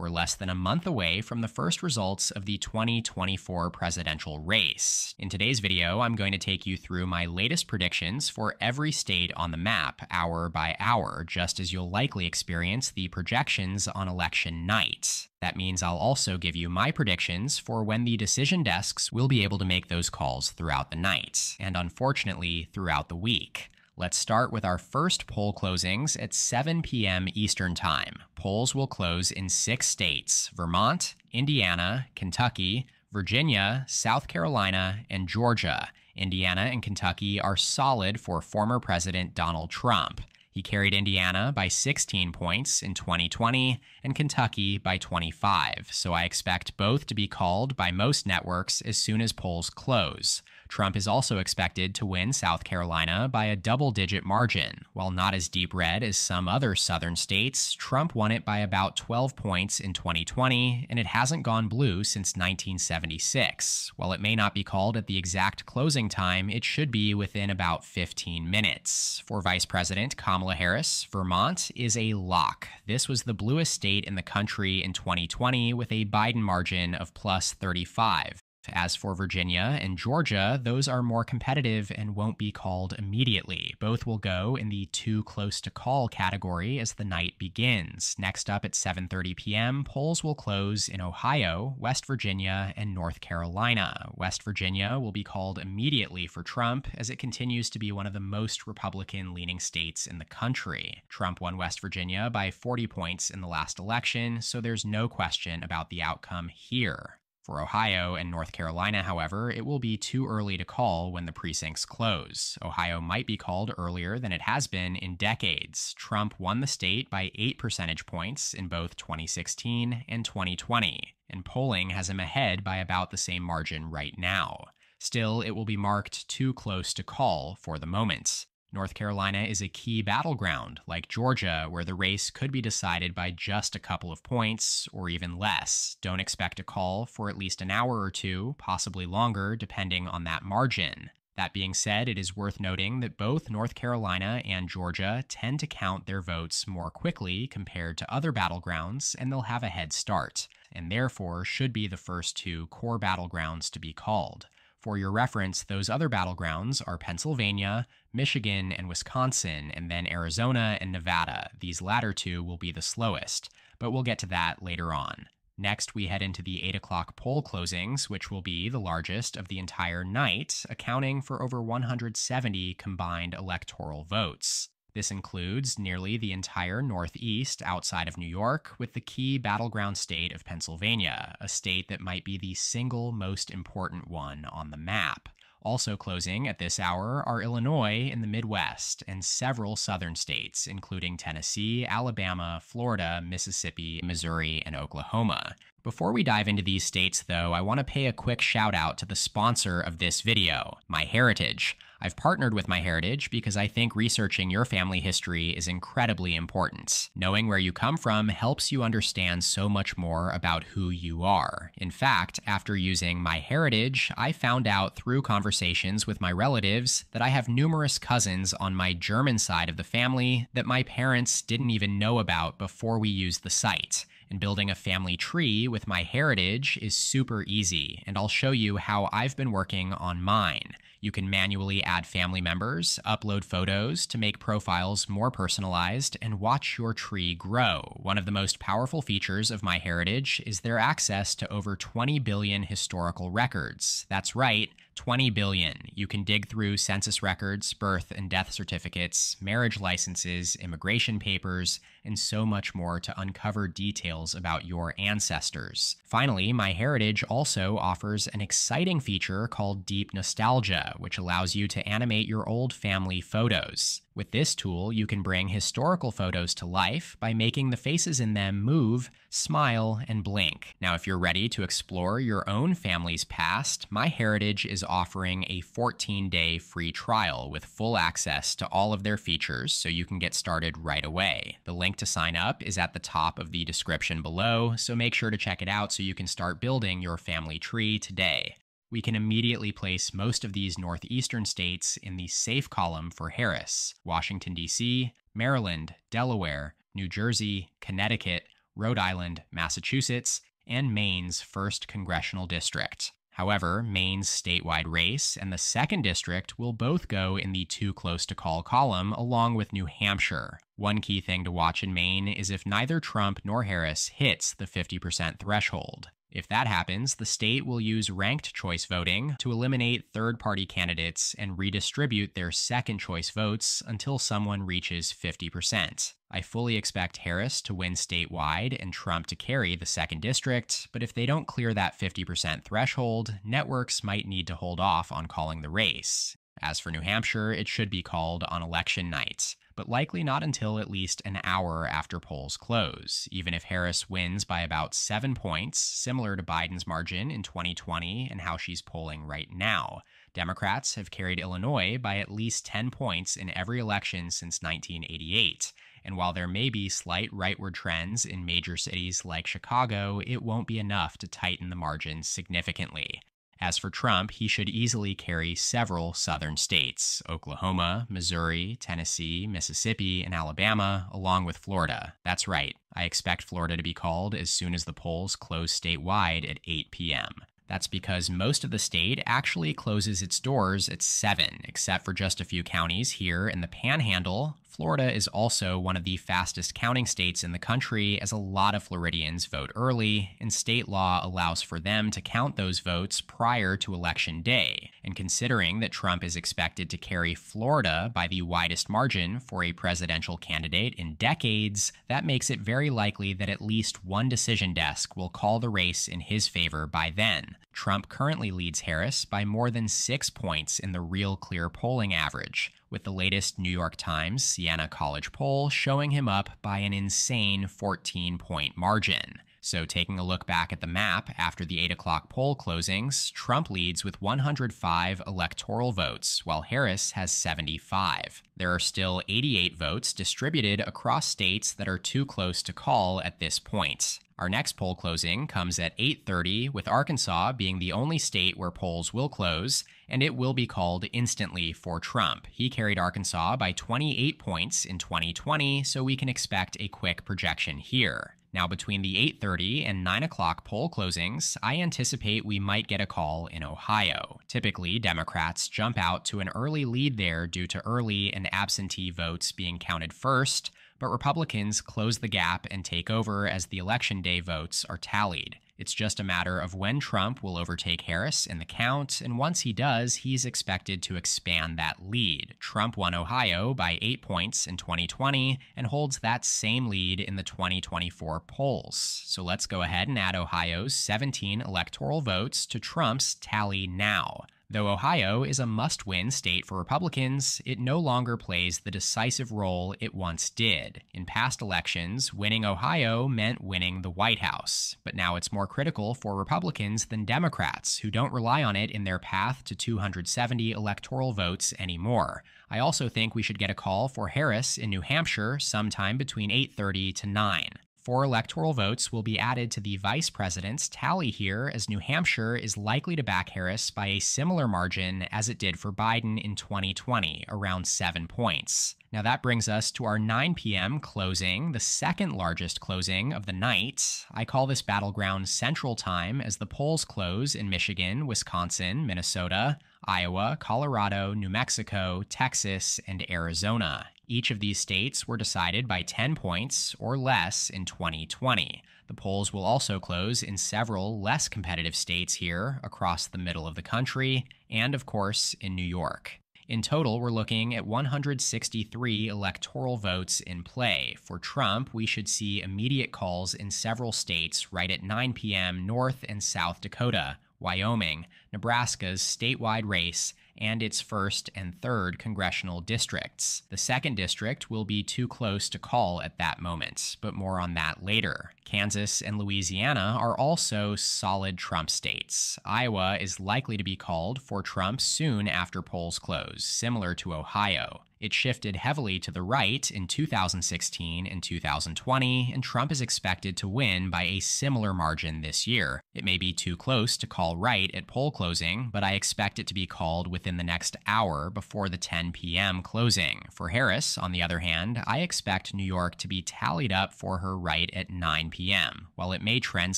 We're less than a month away from the first results of the 2024 presidential race. In today's video, I'm going to take you through my latest predictions for every state on the map, hour by hour, just as you'll likely experience the projections on election night. That means I'll also give you my predictions for when the decision desks will be able to make those calls throughout the night, and unfortunately, throughout the week. Let's start with our first poll closings at 7 p.m. Eastern Time. Polls will close in 6 states: Vermont, Indiana, Kentucky, Virginia, South Carolina, and Georgia. Indiana and Kentucky are solid for former President Donald Trump. He carried Indiana by 16 points in 2020 and Kentucky by 25, so I expect both to be called by most networks as soon as polls close. Trump is also expected to win South Carolina by a double-digit margin. While not as deep red as some other southern states, Trump won it by about 12 points in 2020, and it hasn't gone blue since 1976. While it may not be called at the exact closing time, it should be within about 15 minutes. For Vice President Kamala Harris, Vermont is a lock. This was the bluest state in the country in 2020 with a Biden margin of plus 35. As for Virginia and Georgia, those are more competitive and won't be called immediately. Both will go in the too close to call category as the night begins. Next up at 7:30 p.m., polls will close in Ohio, West Virginia, and North Carolina. West Virginia will be called immediately for Trump, as it continues to be one of the most Republican-leaning states in the country. Trump won West Virginia by 40 points in the last election, so there's no question about the outcome here. For Ohio and North Carolina, however, it will be too early to call when the precincts close. Ohio might be called earlier than it has been in decades. Trump won the state by 8 percentage points in both 2016 and 2020, and polling has him ahead by about the same margin right now. Still, it will be marked too close to call for the moment. North Carolina is a key battleground, like Georgia, where the race could be decided by just a couple of points, or even less. Don't expect a call for at least an hour or two, possibly longer, depending on that margin. That being said, it is worth noting that both North Carolina and Georgia tend to count their votes more quickly compared to other battlegrounds, and they'll have a head start, and therefore should be the first two core battlegrounds to be called. For your reference, those other battlegrounds are Pennsylvania, Michigan, and Wisconsin, and then Arizona and Nevada. These latter two will be the slowest, but we'll get to that later on. Next, we head into the 8 o'clock poll closings, which will be the largest of the entire night, accounting for over 170 combined electoral votes. This includes nearly the entire Northeast outside of New York, with the key battleground state of Pennsylvania, a state that might be the single most important one on the map. Also closing at this hour are Illinois in the Midwest and several southern states, including Tennessee, Alabama, Florida, Mississippi, Missouri, and Oklahoma. Before we dive into these states, though, I want to pay a quick shout out to the sponsor of this video, MyHeritage. I've partnered with MyHeritage because I think researching your family history is incredibly important. Knowing where you come from helps you understand so much more about who you are. In fact, after using MyHeritage, I found out through conversations with my relatives that I have numerous cousins on my German side of the family that my parents didn't even know about before we used the site. And building a family tree with MyHeritage is super easy, and I'll show you how I've been working on mine. You can manually add family members, upload photos to make profiles more personalized, and watch your tree grow. One of the most powerful features of MyHeritage is their access to over 20 billion historical records. That's right, 20 billion. You can dig through census records, birth and death certificates, marriage licenses, immigration papers, and so much more to uncover details about your ancestors. Finally, MyHeritage also offers an exciting feature called Deep Nostalgia, which allows you to animate your old family photos. With this tool, you can bring historical photos to life by making the faces in them move, smile, and blink. Now, if you're ready to explore your own family's past, MyHeritage is offering a 14-day free trial with full access to all of their features, so you can get started right away. The link to sign up is at the top of the description below, so make sure to check it out so you can start building your family tree today. We can immediately place most of these northeastern states in the safe column for Harris: Washington, D.C., Maryland, Delaware, New Jersey, Connecticut, Rhode Island, Massachusetts, and Maine's 1st Congressional District. However, Maine's statewide race and the 2nd District will both go in the too close to call column along with New Hampshire. One key thing to watch in Maine is if neither Trump nor Harris hits the 50% threshold. If that happens, the state will use ranked choice voting to eliminate third-party candidates and redistribute their second-choice votes until someone reaches 50%. I fully expect Harris to win statewide and Trump to carry the 2nd District, but if they don't clear that 50% threshold, networks might need to hold off on calling the race. As for New Hampshire, it should be called on election night, but likely not until at least an hour after polls close, even if Harris wins by about 7 points, similar to Biden's margin in 2020 and how she's polling right now. Democrats have carried Illinois by at least 10 points in every election since 1988. And while there may be slight rightward trends in major cities like Chicago, it won't be enough to tighten the margins significantly. As for Trump, he should easily carry several southern states: Oklahoma, Missouri, Tennessee, Mississippi, and Alabama, along with Florida. That's right, I expect Florida to be called as soon as the polls close statewide at 8 p.m. That's because most of the state actually closes its doors at 7, except for just a few counties here in the Panhandle. Florida is also one of the fastest counting states in the country, as a lot of Floridians vote early, and state law allows for them to count those votes prior to Election Day. And considering that Trump is expected to carry Florida by the widest margin for a presidential candidate in decades, that makes it very likely that at least one decision desk will call the race in his favor by then. Trump currently leads Harris by more than 6 points in the Real Clear polling average, with the latest New York Times Siena College poll showing him up by an insane 14-point margin. So taking a look back at the map after the 8 o'clock poll closings, Trump leads with 105 electoral votes, while Harris has 75. There are still 88 votes distributed across states that are too close to call at this point. Our next poll closing comes at 8:30, with Arkansas being the only state where polls will close, and it will be called instantly for Trump. He carried Arkansas by 28 points in 2020, so we can expect a quick projection here. Now, between the 8:30 and 9 o'clock poll closings, I anticipate we might get a call in Ohio. Typically, Democrats jump out to an early lead there due to early and absentee votes being counted first, but Republicans close the gap and take over as the Election Day votes are tallied. It's just a matter of when Trump will overtake Harris in the count, and once he does, he's expected to expand that lead. Trump won Ohio by 8 points in 2020 and holds that same lead in the 2024 polls. So let's go ahead and add Ohio's 17 electoral votes to Trump's tally now. Though Ohio is a must-win state for Republicans, it no longer plays the decisive role it once did. In past elections, winning Ohio meant winning the White House, but now it's more critical for Republicans than Democrats, who don't rely on it in their path to 270 electoral votes anymore. I also think we should get a call for Harris in New Hampshire sometime between 8:30 to 9. 4 electoral votes will be added to the vice president's tally here, as New Hampshire is likely to back Harris by a similar margin as it did for Biden in 2020, around 7 points. Now that brings us to our 9 p.m. closing, the second largest closing of the night. I call this battleground Central Time, as the polls close in Michigan, Wisconsin, Minnesota, Iowa, Colorado, New Mexico, Texas, and Arizona. Each of these states were decided by 10 points or less in 2020. The polls will also close in several less competitive states here across the middle of the country, and of course in New York. In total, we're looking at 163 electoral votes in play. For Trump, we should see immediate calls in several states right at 9 p.m. North and South Dakota, Wyoming, Nebraska's statewide race, and its 1st and 3rd congressional districts. The 2nd district will be too close to call at that moment, but more on that later. Kansas and Louisiana are also solid Trump states. Iowa is likely to be called for Trump soon after polls close, similar to Ohio. It shifted heavily to the right in 2016 and 2020, and Trump is expected to win by a similar margin this year. It may be too close to call right at poll closing, but I expect it to be called within the next hour before the 10 p.m. closing. For Harris, on the other hand, I expect New York to be tallied up for her right at 9 p.m. While it may trend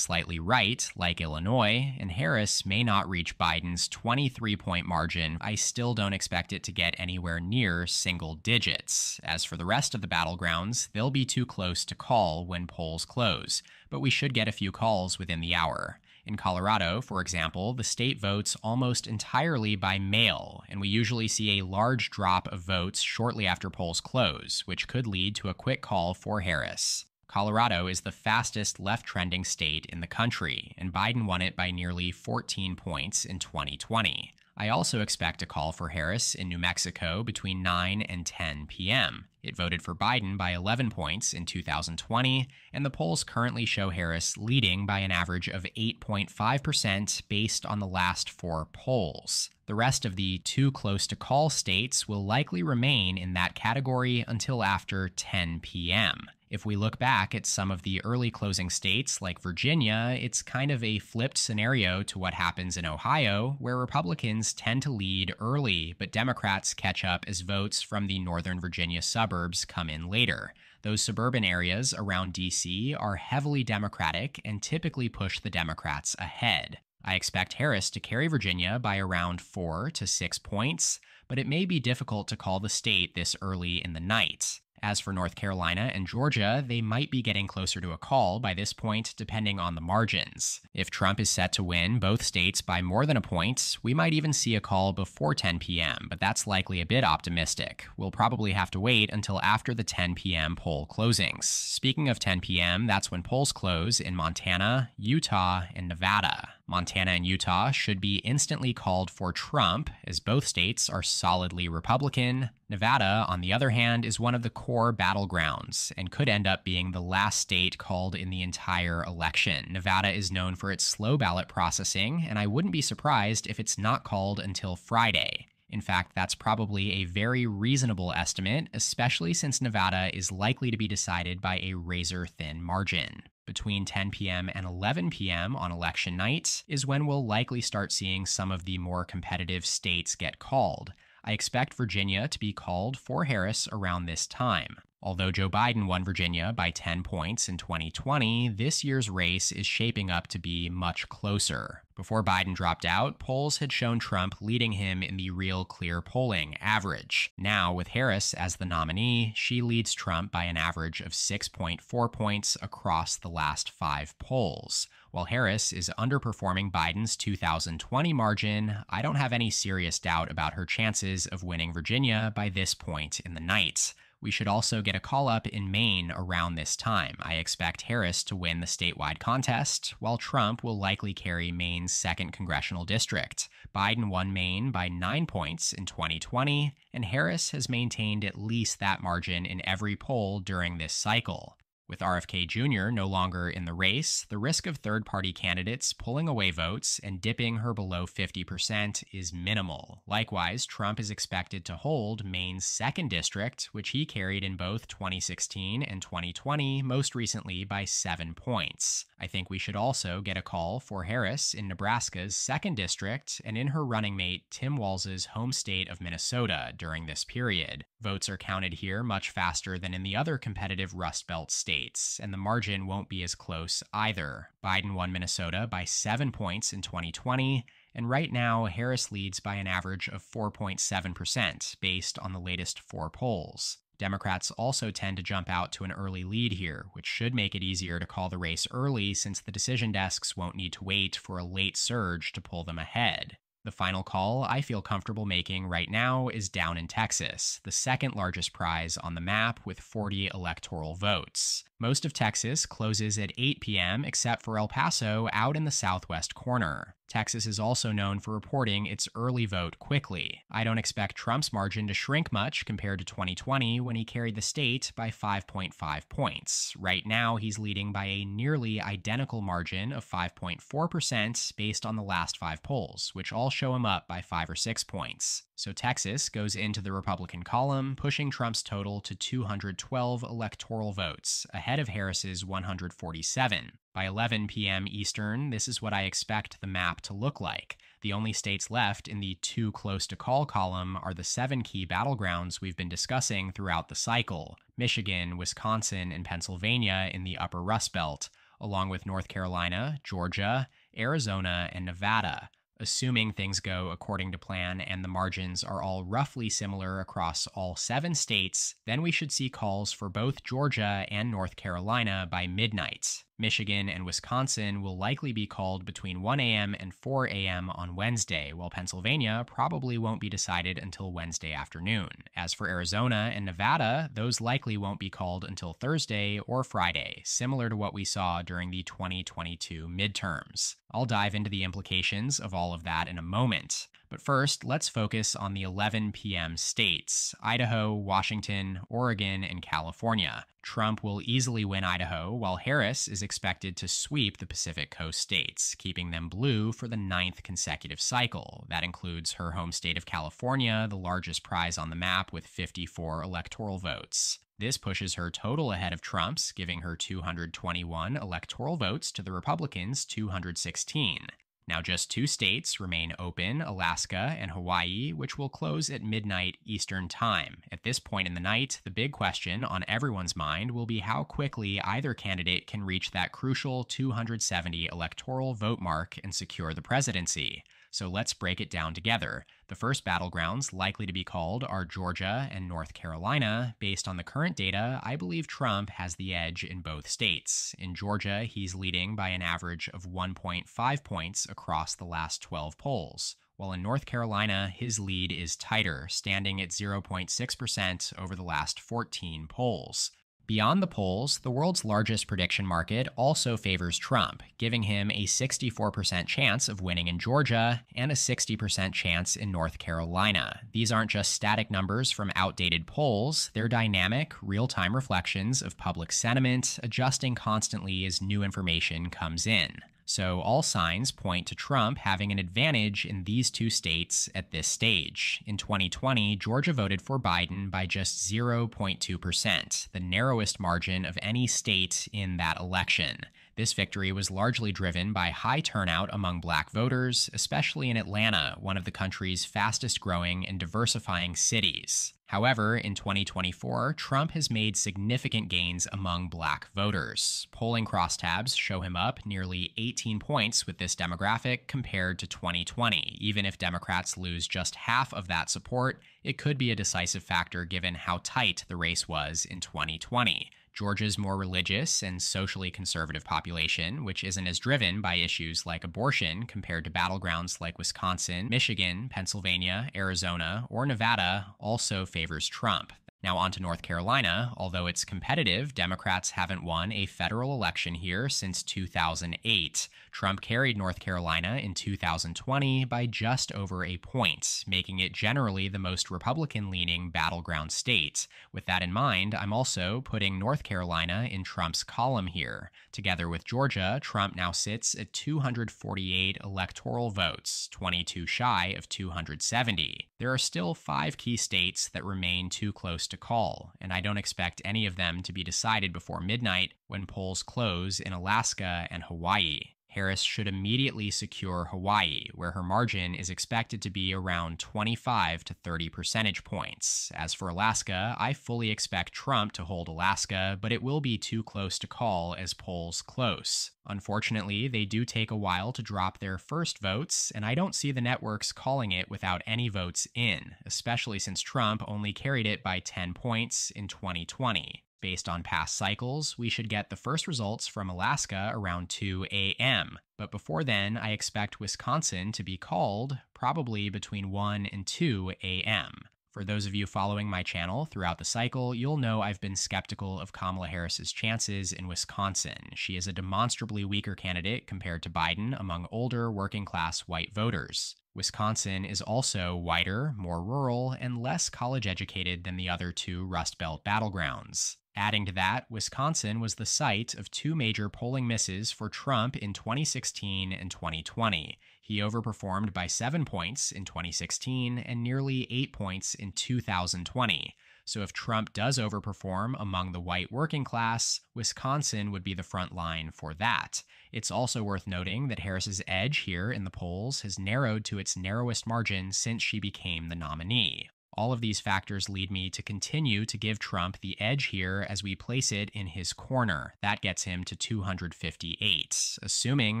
slightly right, like Illinois, and Harris may not reach Biden's 23-point margin, I still don't expect it to get anywhere near single digits. As for the rest of the battlegrounds, they'll be too close to call when polls close, but we should get a few calls within the hour. In Colorado, for example, the state votes almost entirely by mail, and we usually see a large drop of votes shortly after polls close, which could lead to a quick call for Harris. Colorado is the fastest left-trending state in the country, and Biden won it by nearly 14 points in 2020. I also expect a call for Harris in New Mexico between 9 and 10 p.m. It voted for Biden by 11 points in 2020, and the polls currently show Harris leading by an average of 8.5% based on the last 4 polls. The rest of the too close to call states will likely remain in that category until after 10 p.m. If we look back at some of the early closing states like Virginia, it's kind of a flipped scenario to what happens in Ohio, where Republicans tend to lead early, but Democrats catch up as votes from the Northern Virginia suburbs come in later. Those suburban areas around D.C. are heavily Democratic and typically push the Democrats ahead. I expect Harris to carry Virginia by around 4 to 6 points, but it may be difficult to call the state this early in the night. As for North Carolina and Georgia, they might be getting closer to a call by this point, depending on the margins. If Trump is set to win both states by more than a point, we might even see a call before 10 p.m., but that's likely a bit optimistic. We'll probably have to wait until after the 10 p.m. poll closings. Speaking of 10 p.m., that's when polls close in Montana, Utah, and Nevada. Montana and Utah should be instantly called for Trump, as both states are solidly Republican. Nevada, on the other hand, is one of the core battlegrounds and could end up being the last state called in the entire election. Nevada is known for its slow ballot processing, and I wouldn't be surprised if it's not called until Friday. In fact, that's probably a very reasonable estimate, especially since Nevada is likely to be decided by a razor-thin margin. Between 10 p.m. and 11 p.m. on election night is when we'll likely start seeing some of the more competitive states get called. I expect Virginia to be called for Harris around this time. Although Joe Biden won Virginia by 10 points in 2020, this year's race is shaping up to be much closer. Before Biden dropped out, polls had shown Trump leading him in the real clear polling average. Now, with Harris as the nominee, she leads Trump by an average of 6.4 points across the last 5 polls. While Harris is underperforming Biden's 2020 margin, I don't have any serious doubt about her chances of winning Virginia by this point in the night. We should also get a call-up in Maine around this time. I expect Harris to win the statewide contest, while Trump will likely carry Maine's 2nd congressional district. Biden won Maine by 9 points in 2020, and Harris has maintained at least that margin in every poll during this cycle. With RFK Jr. no longer in the race, the risk of third-party candidates pulling away votes and dipping her below 50% is minimal. Likewise, Trump is expected to hold Maine's 2nd district, which he carried in both 2016 and 2020, most recently by 7 points. I think we should also get a call for Harris in Nebraska's 2nd district and in her running mate Tim Walz's home state of Minnesota during this period. Votes are counted here much faster than in the other competitive Rust Belt states, and the margin won't be as close either. Biden won Minnesota by 7 points in 2020, and right now Harris leads by an average of 4.7% based on the latest 4 polls. Democrats also tend to jump out to an early lead here, which should make it easier to call the race early since the decision desks won't need to wait for a late surge to pull them ahead. The final call I feel comfortable making right now is down in Texas, the 2nd largest prize on the map with 40 electoral votes. Most of Texas closes at 8 p.m. except for El Paso out in the southwest corner. Texas is also known for reporting its early vote quickly. I don't expect Trump's margin to shrink much compared to 2020 when he carried the state by 5.5 points. Right now, he's leading by a nearly identical margin of 5.4% based on the last 5 polls, which all show him up by 5 or 6 points. So Texas goes into the Republican column, pushing Trump's total to 212 electoral votes, ahead of Harris's 147. By 11 p.m. Eastern, this is what I expect the map to look like. The only states left in the too close to call column are the 7 key battlegrounds we've been discussing throughout the cycle: Michigan, Wisconsin, and Pennsylvania in the upper Rust Belt, along with North Carolina, Georgia, Arizona, and Nevada. Assuming things go according to plan and the margins are all roughly similar across all 7 states, then we should see calls for both Georgia and North Carolina by midnight. Michigan and Wisconsin will likely be called between 1 a.m. and 4 a.m. on Wednesday, while Pennsylvania probably won't be decided until Wednesday afternoon. As for Arizona and Nevada, those likely won't be called until Thursday or Friday, similar to what we saw during the 2022 midterms. I'll dive into the implications of all of that in a moment. But first, let's focus on the 11 p.m. states: Idaho, Washington, Oregon, and California. Trump will easily win Idaho, while Harris is expected to sweep the Pacific Coast states, keeping them blue for the 9th consecutive cycle. That includes her home state of California, the largest prize on the map with 54 electoral votes. This pushes her total ahead of Trump's, giving her 221 electoral votes to the Republicans' 216. Now just 2 states remain open, Alaska and Hawaii, which will close at midnight Eastern Time. At this point in the night, the big question on everyone's mind will be how quickly either candidate can reach that crucial 270 electoral vote mark and secure the presidency. So let's break it down together. The first battlegrounds likely to be called are Georgia and North Carolina. Based on the current data, I believe Trump has the edge in both states. In Georgia, he's leading by an average of 1.5 points across the last 12 polls, while in North Carolina, his lead is tighter, standing at 0.6% over the last 14 polls. Beyond the polls, the world's largest prediction market also favors Trump, giving him a 64% chance of winning in Georgia and a 60% chance in North Carolina. These aren't just static numbers from outdated polls, they're dynamic, real-time reflections of public sentiment, adjusting constantly as new information comes in. So all signs point to Trump having an advantage in these 2 states at this stage. In 2020, Georgia voted for Biden by just 0.2%, the narrowest margin of any state in that election. This victory was largely driven by high turnout among black voters, especially in Atlanta, one of the country's fastest growing and diversifying cities. However, in 2024, Trump has made significant gains among black voters. Polling crosstabs show him up nearly 18 points with this demographic compared to 2020. Even if Democrats lose just half of that support, it could be a decisive factor given how tight the race was in 2020. Georgia's more religious and socially conservative population, which isn't as driven by issues like abortion compared to battlegrounds like Wisconsin, Michigan, Pennsylvania, Arizona, or Nevada, also favors Trump. Now on to North Carolina. Although it's competitive, Democrats haven't won a federal election here since 2008. Trump carried North Carolina in 2020 by just over a point, making it generally the most Republican-leaning battleground state. With that in mind, I'm also putting North Carolina in Trump's column here. Together with Georgia, Trump now sits at 248 electoral votes, 22 shy of 270. There are still 5 key states that remain too close to call, and I don't expect any of them to be decided before midnight when polls close in Alaska and Hawaii. Harris should immediately secure Hawaii, where her margin is expected to be around 25 to 30 percentage points. As for Alaska, I fully expect Trump to hold Alaska, but it will be too close to call as polls close. Unfortunately, they do take a while to drop their first votes, and I don't see the networks calling it without any votes in, especially since Trump only carried it by 10 points in 2020. Based on past cycles, we should get the first results from Alaska around 2 a.m., but before then, I expect Wisconsin to be called probably between 1 and 2 a.m. For those of you following my channel throughout the cycle, you'll know I've been skeptical of Kamala Harris's chances in Wisconsin. She is a demonstrably weaker candidate compared to Biden among older, working-class white voters. Wisconsin is also whiter, more rural, and less college-educated than the other 2 Rust Belt battlegrounds. Adding to that, Wisconsin was the site of two major polling misses for Trump in 2016 and 2020. He overperformed by 7 points in 2016 and nearly 8 points in 2020. So if Trump does overperform among the white working class, Wisconsin would be the front line for that. It's also worth noting that Harris's edge here in the polls has narrowed to its narrowest margin since she became the nominee. All of these factors lead me to continue to give Trump the edge here as we place it in his corner. That gets him to 258. Assuming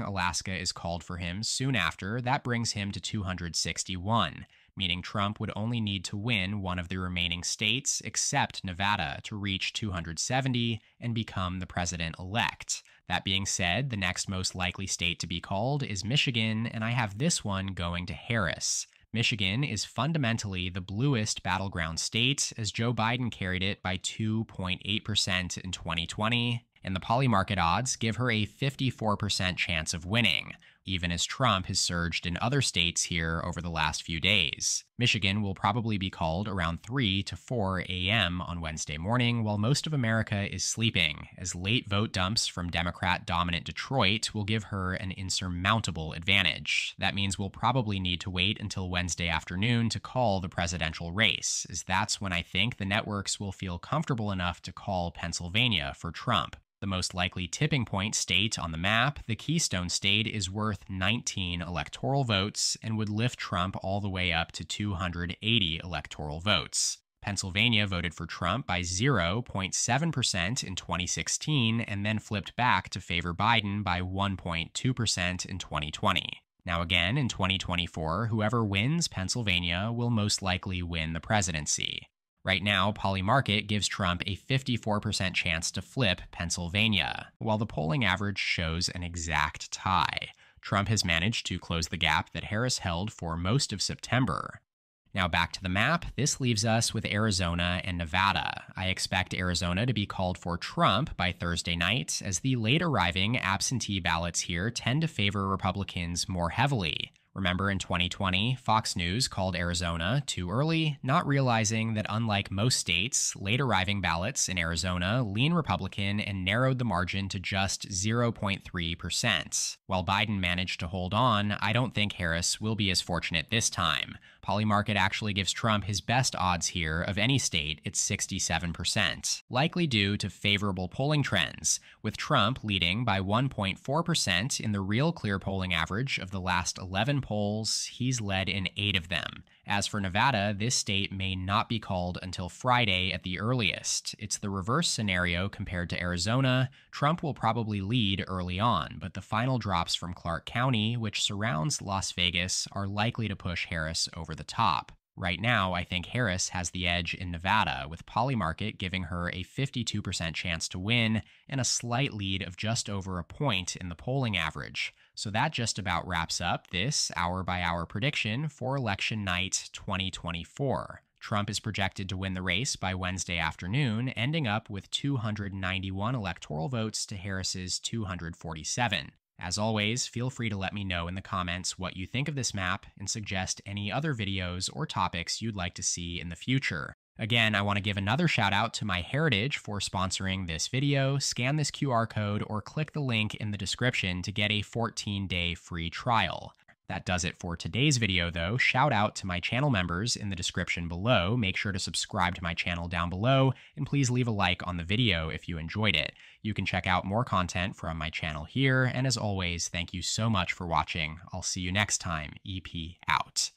Alaska is called for him soon after, that brings him to 261, meaning Trump would only need to win one of the remaining states except Nevada to reach 270 and become the president-elect. That being said, the next most likely state to be called is Michigan, and I have this one going to Harris. Michigan is fundamentally the bluest battleground state, as Joe Biden carried it by 2.8% in 2020, and the polymarket odds give her a 54% chance of winning, even as Trump has surged in other states here over the last few days. Michigan will probably be called around 3 to 4 a.m. on Wednesday morning, while most of America is sleeping, as late vote dumps from Democrat-dominant Detroit will give her an insurmountable advantage. That means we'll probably need to wait until Wednesday afternoon to call the presidential race, as that's when I think the networks will feel comfortable enough to call Pennsylvania for Trump. The most likely tipping point state on the map, the Keystone State, is worth 19 electoral votes and would lift Trump all the way up to 280 electoral votes. Pennsylvania voted for Trump by 0.7% in 2016 and then flipped back to favor Biden by 1.2% in 2020. Now again, in 2024, whoever wins Pennsylvania will most likely win the presidency. Right now, Polymarket gives Trump a 54% chance to flip Pennsylvania, while the polling average shows an exact tie. Trump has managed to close the gap that Harris held for most of September. Now back to the map, this leaves us with Arizona and Nevada. I expect Arizona to be called for Trump by Thursday night, as the late arriving absentee ballots here tend to favor Republicans more heavily. Remember in 2020, Fox News called Arizona too early, not realizing that unlike most states, late arriving ballots in Arizona lean Republican and narrowed the margin to just 0.3%. While Biden managed to hold on, I don't think Harris will be as fortunate this time. Polymarket actually gives Trump his best odds here of any state at 67%, likely due to favorable polling trends, with Trump leading by 1.4% in the real clear polling average of the last 11 polls. He's led in 8 of them. As for Nevada, this state may not be called until Friday at the earliest. It's the reverse scenario compared to Arizona. Trump will probably lead early on, but the final drops from Clark County, which surrounds Las Vegas, are likely to push Harris over the top. Right now, I think Harris has the edge in Nevada, with Polymarket giving her a 52% chance to win and a slight lead of just over a point in the polling average. So that just about wraps up this hour-by-hour prediction for election night 2024. Trump is projected to win the race by Wednesday afternoon, ending up with 291 electoral votes to Harris's 247. As always, feel free to let me know in the comments what you think of this map and suggest any other videos or topics you'd like to see in the future. Again, I want to give another shout out to MyHeritage for sponsoring this video. Scan this QR code or click the link in the description to get a 14-day free trial. That does it for today's video though. Shout out to my channel members in the description below. Make sure to subscribe to my channel down below, and please leave a like on the video if you enjoyed it. You can check out more content from my channel here, and as always, thank you so much for watching. I'll see you next time. EP out.